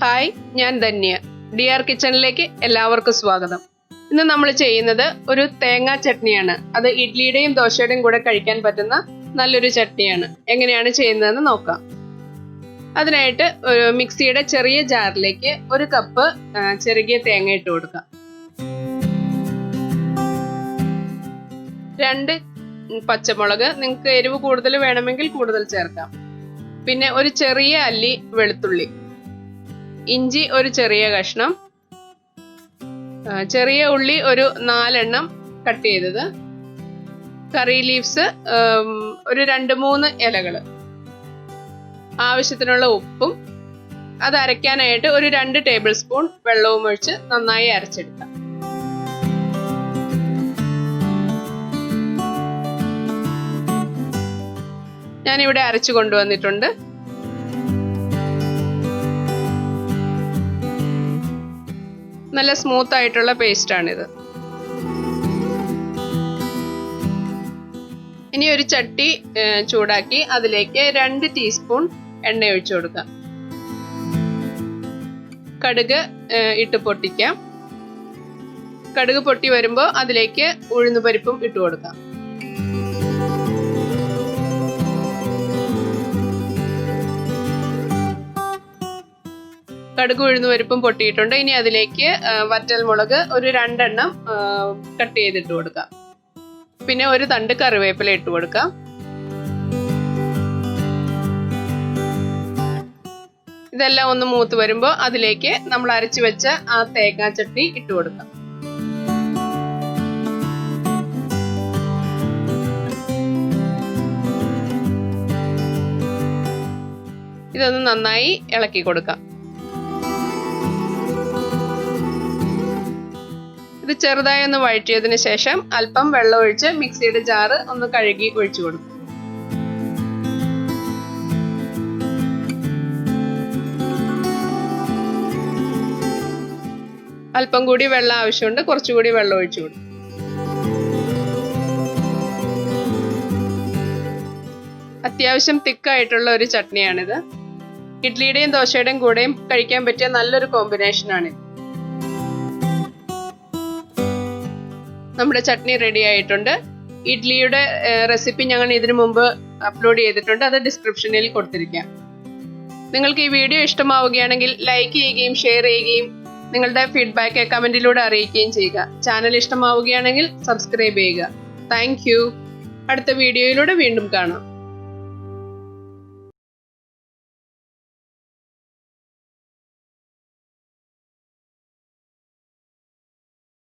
Hi, ഞാൻ Dhanya. DR കിച്ചണിലേക്ക് എല്ലാവർക്കും സ്വാഗതം. ഇന്ന് നമ്മൾ ചെയ്യുന്നത് ഒരു തേങ്ങാ ചട്നിയാണ്. അത് ഇഡ്ലിയുടെയും ദോശയുടെയും കൂടെ കഴിക്കാൻ പറ്റുന്ന നല്ലൊരു ചട്നിയാണ്. എങ്ങനെയാണ് ചെയ്യുന്നതെന്ന് നോക്കാം. അതിനായിട്ട് ഒരു മിക്സിയുടെ ചെറിയ ജാറിലേക്ക് 1 കപ്പ് ചെറുകിയ തേങ്ങ ഇട്ട് കൊടുക്കാം. 2 പച്ചമുളക്, നിങ്ങൾക്ക് എരിവ് കൂടുതൽ വേണമെങ്കിൽ കൂടുതൽ ചേർക്കാം. പിന്നെ ഒരു ചെറിയ അല്ലി വെളുത്തുള്ളി, ഇഞ്ചി ഒരു ചെറിയ കഷ്ണം, ചെറിയ ഉള്ളി ഒരു 4 എണ്ണം കട്ട് ചെയ്തത്, കറി ലീവ്സ് ഒരു 2-3 ഇലകൾ, ആവശ്യത്തിനുള്ള ഉപ്പും. അത് അരയ്ക്കാനായിട്ട് ഒരു 2 ടേബിൾ സ്പൂൺ വെള്ളവും ഒഴിച്ച് നന്നായി അരച്ചെടുക്കാം. ഞാനിവിടെ അരച്ചു കൊണ്ടുവന്നിട്ടുണ്ട്. നല്ല സ്മൂത്ത് ആയിട്ടുള്ള പേസ്റ്റ് ആണിത്. ഇനി ഒരു ചട്ടി ചൂടാക്കി അതിലേക്ക് 2 ടീസ്പൂൺ എണ്ണ ഒഴിച്ചു കൊടുക്കാം. കടുക് ഇട്ട് പൊട്ടിക്കാം. കടുക് പൊട്ടി വരുമ്പോൾ അതിലേക്ക് ഉഴുന്നുപരിപ്പും ഇട്ട് കൊടുക്കാം. കടുക് ഉഴുന്നുപരിപ്പും പൊട്ടിയിട്ടുണ്ട്. ഇനി അതിലേക്ക് വറ്റൽ മുളക് ഒരു 2 എണ്ണം കട്ട് ചെയ്തിട്ട് കൊടുക്കാം. പിന്നെ ഒരു തണ്ട് കറിവേപ്പില ഇട്ട് കൊടുക്കാം. ഇതെല്ലാം ഒന്ന് മൂത്ത് വരുമ്പോൾ അതിലേക്ക് നമ്മൾ അരച്ചു വെച്ച ആ തേങ്ങാ ചട്നി ഇട്ട് കൊടുക്കാം. ഇതൊന്ന് നന്നായി ഇളക്കി കൊടുക്കാം. ഇത് ചെറുതായി ഒന്ന് വഴറ്റിയതിനു ശേഷം അല്പം വെള്ളം ഒഴിച്ച് മിക്സിയുടെ ജാറ് ഒന്ന് കഴുകി ഒഴിച്ചു കൊടുക്കും. അല്പം കൂടി വെള്ളം ആവശ്യമുണ്ട്, കുറച്ചുകൂടി വെള്ളം ഒഴിച്ചു കൊടുക്കും. അത്യാവശ്യം തിക്കായിട്ടുള്ള ഒരു ചട്നിയാണിത്. ഇഡ്ലിയുടെയും ദോശയുടെയും കൂടെയും കഴിക്കാൻ പറ്റിയ നല്ലൊരു കോമ്പിനേഷനാണിത്. നമ്മുടെ ചട്നി റെഡി ആയിട്ടുണ്ട്. ഇഡ്ലിയുടെ റെസിപ്പി ഞങ്ങൾ ഇതിനു മുമ്പ് അപ്ലോഡ് ചെയ്തിട്ടുണ്ട്. അത് ഡിസ്ക്രിപ്ഷനിൽ കൊടുത്തിരിക്കാം. നിങ്ങൾക്ക് ഈ വീഡിയോ ഇഷ്ടമാവുകയാണെങ്കിൽ ലൈക്ക് ചെയ്യുകയും ഷെയർ ചെയ്യുകയും നിങ്ങളുടെ ഫീഡ്ബാക്ക് കമന്റിലൂടെ അറിയിക്കുകയും ചെയ്യുക. ചാനൽ ഇഷ്ടമാവുകയാണെങ്കിൽ സബ്സ്ക്രൈബ് ചെയ്യുക. Thank you. അടുത്ത വീഡിയോയിലൂടെ വീണ്ടും കാണാം.